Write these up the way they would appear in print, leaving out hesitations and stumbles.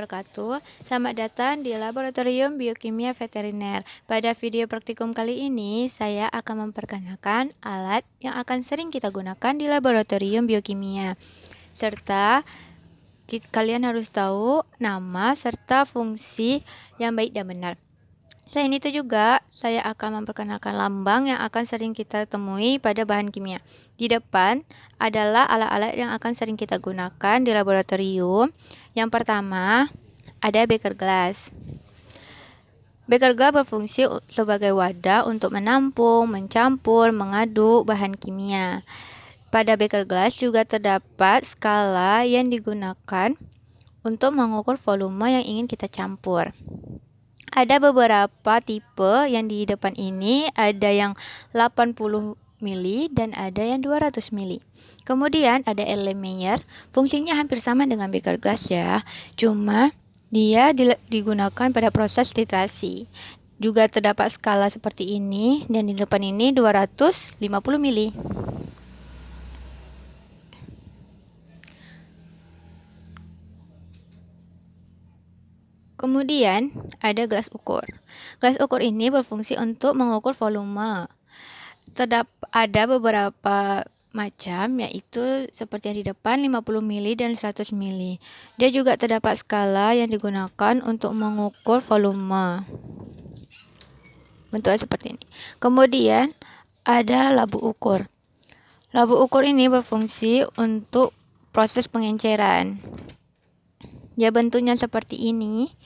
wabarakatuh. Selamat datang di Laboratorium Biokimia Veteriner. Pada video praktikum kali ini, saya akan memperkenalkan alat yang akan sering kita gunakan di Laboratorium Biokimia. Serta kalian harus tahu nama serta fungsi yang baik dan benar. Selain itu juga, saya akan memperkenalkan lambang yang akan sering kita temui pada bahan kimia. Di depan adalah alat-alat yang akan sering kita gunakan di laboratorium. Yang pertama, ada beaker glass. Beaker glass berfungsi sebagai wadah untuk menampung, mencampur, mengaduk bahan kimia. Pada beaker glass juga terdapat skala yang digunakan untuk mengukur volume yang ingin kita campur. Ada beberapa tipe yang di depan ini, ada yang 80 mili dan ada yang 200 mili. Kemudian ada Erlenmeyer, fungsinya hampir sama dengan beaker glass ya, cuma dia digunakan pada proses titrasi. Juga terdapat skala seperti ini dan di depan ini 250 mili. Kemudian ada gelas ukur. Gelas ukur ini berfungsi untuk mengukur volume. Ada beberapa macam, yaitu seperti yang di depan 50 mili dan 100 mili. Dia juga terdapat skala yang digunakan untuk mengukur volume. Bentuknya seperti ini. Kemudian ada labu ukur. Labu ukur ini berfungsi untuk proses pengenceran. Dia bentuknya seperti ini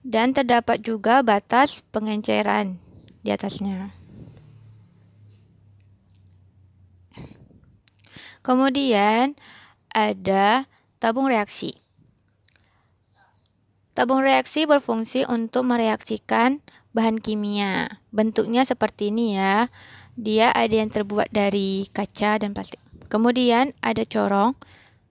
dan terdapat juga batas pengenceran di atasnya. Kemudian ada tabung reaksi. Tabung reaksi berfungsi untuk mereaksikan bahan kimia. Bentuknya seperti ini ya. Dia ada yang terbuat dari kaca dan plastik. Kemudian ada corong.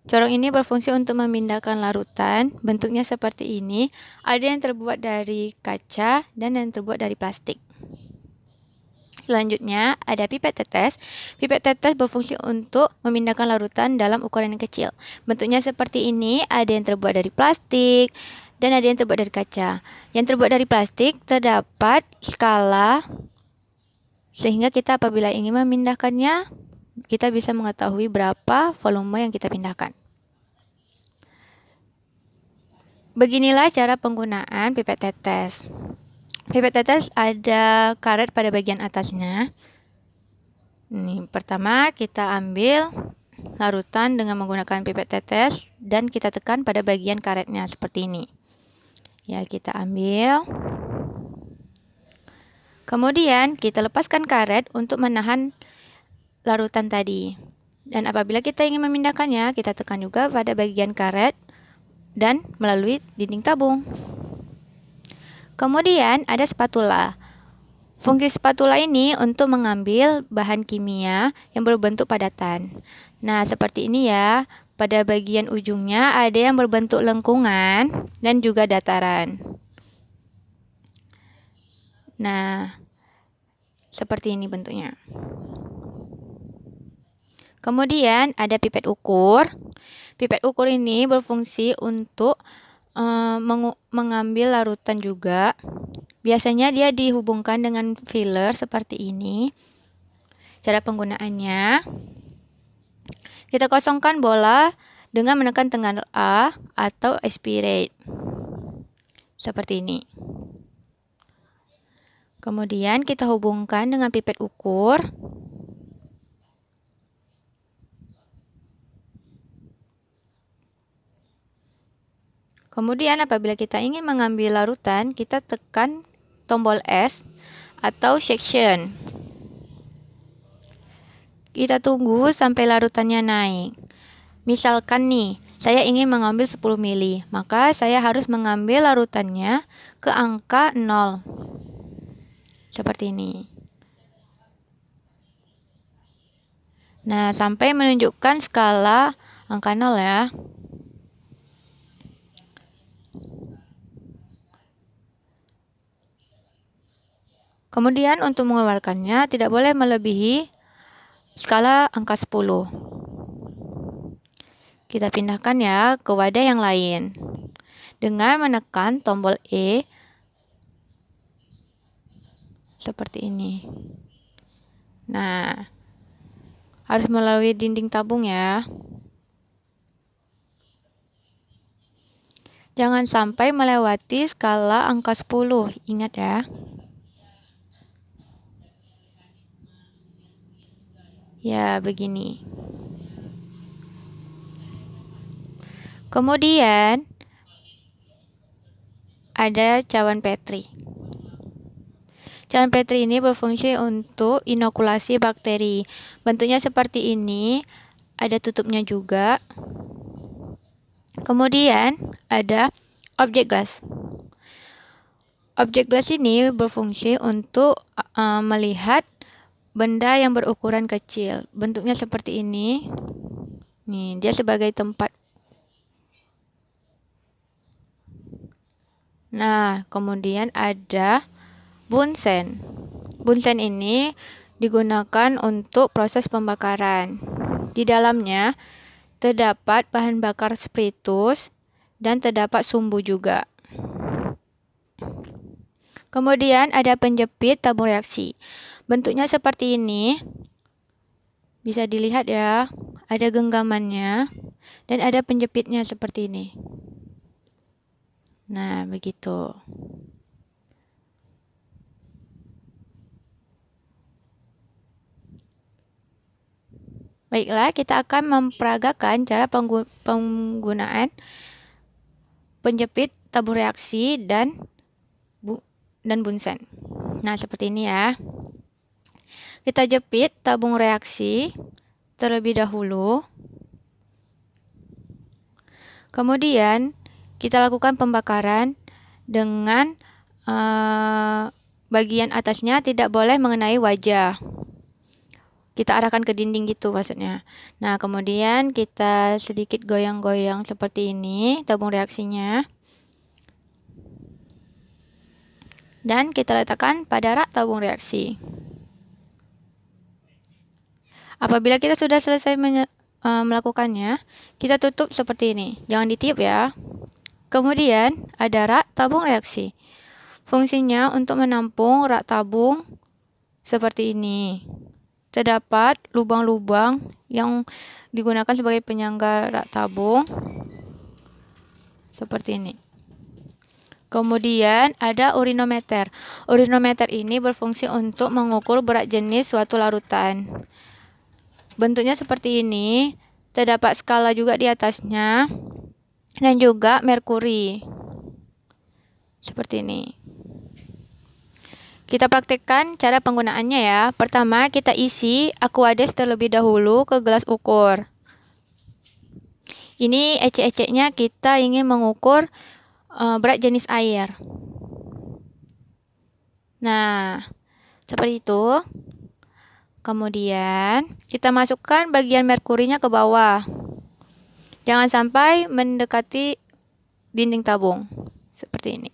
Corong ini berfungsi untuk memindahkan larutan. Bentuknya seperti ini. Ada yang terbuat dari kaca dan yang terbuat dari plastik. Selanjutnya ada pipet tetes. Pipet tetes berfungsi untuk memindahkan larutan dalam ukuran yang kecil. Bentuknya seperti ini. Ada yang terbuat dari plastik dan ada yang terbuat dari kaca. Yang terbuat dari plastik terdapat skala sehingga kita apabila ingin memindahkannya, kita bisa mengetahui berapa volume yang kita pindahkan. Beginilah cara penggunaan pipet tetes. Pipet tetes ada karet pada bagian atasnya. Ini pertama kita ambil larutan dengan menggunakan pipet tetes dan kita tekan pada bagian karetnya seperti ini. Ya, kita ambil. Kemudian kita lepaskan karet untuk menahan larutan tadi. Dan apabila kita ingin memindahkannya, kita tekan juga pada bagian karet dan melalui dinding tabung. Kemudian ada spatula. Fungsi spatula ini untuk mengambil bahan kimia yang berbentuk padatan. Nah, seperti ini ya. Pada bagian ujungnya ada yang berbentuk lengkungan dan juga dataran. Nah, seperti ini bentuknya. Kemudian ada pipet ukur. Pipet ukur ini berfungsi untuk mengambil larutan juga. Biasanya dia dihubungkan dengan filler seperti ini. Cara penggunaannya, kita kosongkan bola dengan menekan tegangan A atau aspirate. Seperti ini. Kemudian kita hubungkan dengan pipet ukur. Kemudian apabila kita ingin mengambil larutan, kita tekan tombol S atau section. Kita tunggu sampai larutannya naik. Misalkan nih, saya ingin mengambil 10 mili, maka saya harus mengambil larutannya ke angka 0. Seperti ini. Nah, sampai menunjukkan skala angka 0 ya. Kemudian untuk mengeluarkannya tidak boleh melebihi skala angka 10. Kita pindahkan ya ke wadah yang lain. dengan menekan tombol E seperti ini. Nah, harus melalui dinding tabung ya. Jangan sampai melewati skala angka 10, ingat ya. Ya, begini. Kemudian ada cawan Petri. Cawan Petri ini berfungsi untuk inokulasi bakteri. Bentuknya seperti ini, ada tutupnya juga. Kemudian ada objek gas. Objek gas ini berfungsi untuk melihat benda yang berukuran kecil. Bentuknya seperti ini. Nih, dia sebagai tempat. Nah, kemudian ada bunsen. Bunsen ini digunakan untuk proses pembakaran. Di dalamnya terdapat bahan bakar spiritus dan terdapat sumbu juga. Kemudian ada penjepit tabung reaksi. Bentuknya seperti ini. Bisa dilihat ya, ada genggamannya dan ada penjepitnya seperti ini. Nah, begitu. Baiklah, kita akan memperagakan cara penggunaan penjepit tabung reaksi dan bunsen. Nah, seperti ini ya. Kita jepit tabung reaksi terlebih dahulu. Kemudian, kita lakukan pembakaran dengan bagian atasnya tidak boleh mengenai wajah. Kita arahkan ke dinding gitu maksudnya. Nah, kemudian kita sedikit goyang-goyang seperti ini tabung reaksinya. Dan kita letakkan pada rak tabung reaksi. Apabila kita sudah selesai melakukannya, kita tutup seperti ini. Jangan ditiup ya. Kemudian ada rak tabung reaksi. Fungsinya untuk menampung rak tabung seperti ini. Terdapat lubang-lubang yang digunakan sebagai penyangga rak tabung seperti ini. Kemudian ada urinometer. Urinometer ini berfungsi untuk mengukur berat jenis suatu larutan. Bentuknya seperti ini. Terdapat skala juga di atasnya dan juga merkuri. Seperti ini. Kita praktekkan cara penggunaannya ya. Pertama, kita isi Aquades terlebih dahulu ke gelas ukur. Ini ecek-eceknya kita ingin mengukur berat jenis air. Nah, seperti itu. Kemudian, kita masukkan bagian merkurinya ke bawah. Jangan sampai mendekati dinding tabung. Seperti ini.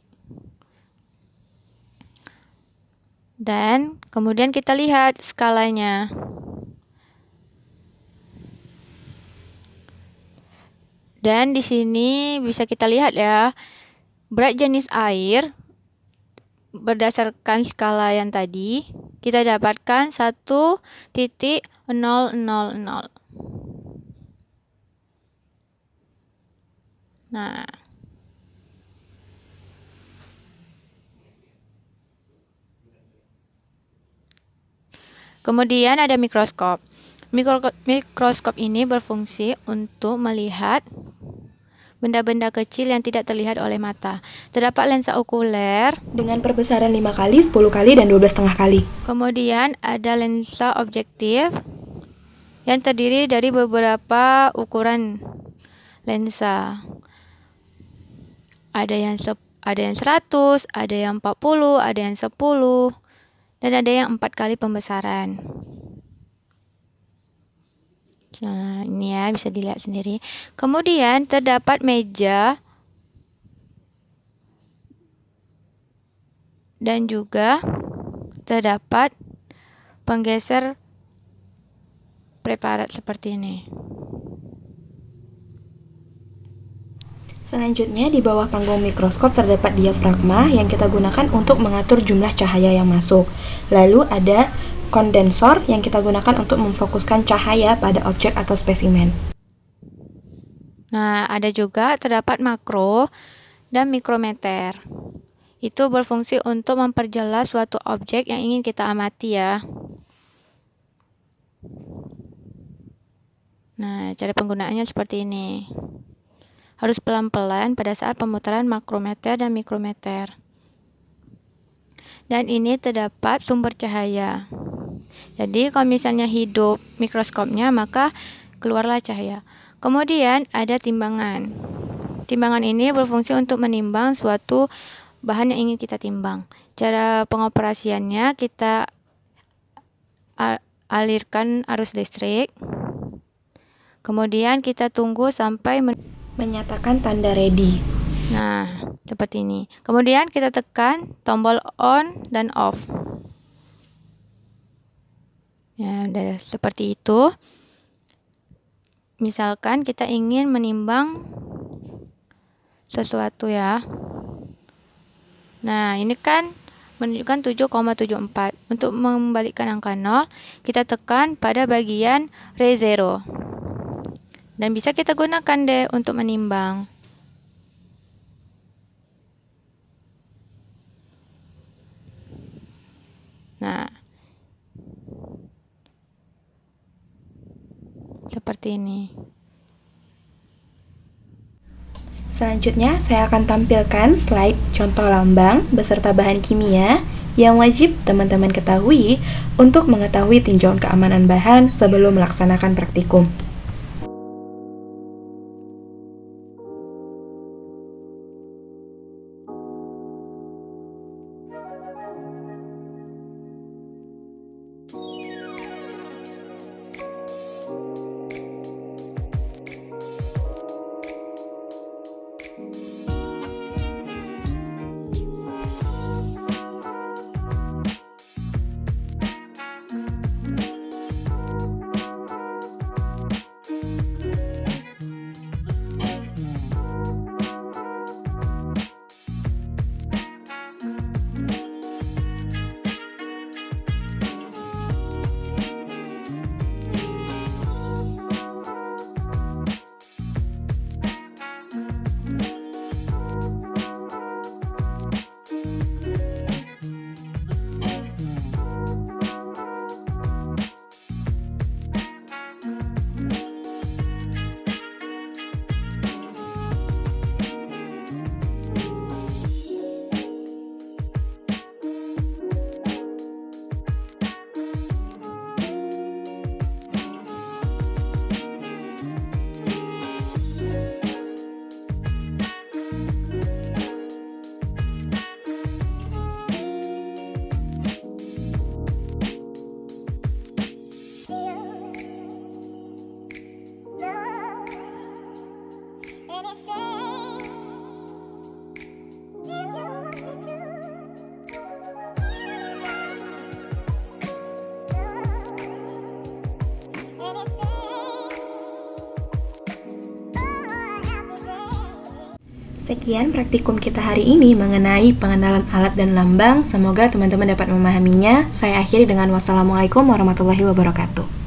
Dan kemudian kita lihat skalanya. Dan di sini bisa kita lihat ya, berat jenis air berdasarkan skala yang tadi kita dapatkan 1,000. Nah, kemudian ada mikroskop. Mikroskop ini berfungsi untuk melihat benda-benda kecil yang tidak terlihat oleh mata. Terdapat lensa okuler dengan perbesaran 5 kali, 10 kali, dan 12,5 kali. Kemudian ada lensa objektif yang terdiri dari beberapa ukuran lensa. Ada yang 100, ada yang 40, ada yang 10, dan ada yang 4 kali pembesaran. Nah, ini ya bisa dilihat sendiri. Kemudian terdapat meja dan juga terdapat penggeser preparat seperti ini. Selanjutnya, di bawah panggung mikroskop terdapat diafragma yang kita gunakan untuk mengatur jumlah cahaya yang masuk. Lalu ada kondensor yang kita gunakan untuk memfokuskan cahaya pada objek atau spesimen. Nah, ada juga terdapat makro dan mikrometer. Itu berfungsi untuk memperjelas suatu objek yang ingin kita amati ya. Nah, cara penggunaannya seperti ini. Harus pelan-pelan pada saat pemutaran makrometer dan mikrometer. Dan ini terdapat sumber cahaya. Jadi kalau misalnya hidup mikroskopnya, maka keluarlah cahaya. Kemudian ada timbangan. Timbangan ini berfungsi untuk menimbang suatu bahan yang ingin kita timbang. Cara pengoperasiannya, kita alirkan arus listrik. Kemudian kita tunggu sampai Menyatakan tanda ready. Nah, seperti ini. Kemudian kita tekan tombol on dan off. Ya, udah seperti itu. Misalkan kita ingin menimbang sesuatu ya. Nah, ini kan menunjukkan 7,74. Untuk membalikkan angka 0, kita tekan pada bagian re-zero. Dan bisa kita gunakan deh untuk menimbang. Nah, seperti ini. Selanjutnya, saya akan tampilkan slide contoh lambang beserta bahan kimia yang wajib teman-teman ketahui untuk mengetahui tinjauan keamanan bahan sebelum melaksanakan praktikum. Sekian praktikum kita hari ini mengenai pengenalan alat dan lambang. Semoga teman-teman dapat memahaminya. Saya akhiri dengan wassalamualaikum warahmatullahi wabarakatuh.